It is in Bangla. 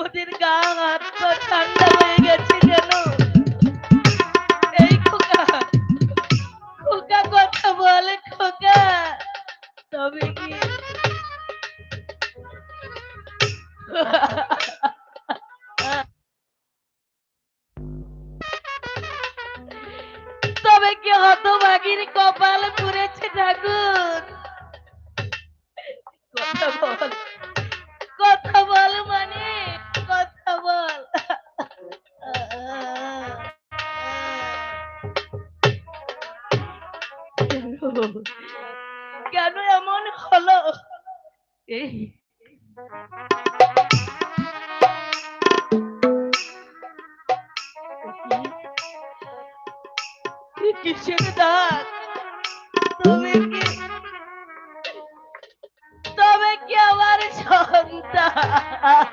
ওদের গা হাত পা ঠান্ডা হয়ে গেছে কেন? এই খোকা, খোকা কথা বলে খোকা। তবে কি তবে কি হতভাগীর কপাল পুড়েছে ঠাকুর? কথা বল, কথা বল, মানে কথা বল। কেন এমন হলো? এই কিসের ডাক? তবে কি, তবে কি আমার সন্তান?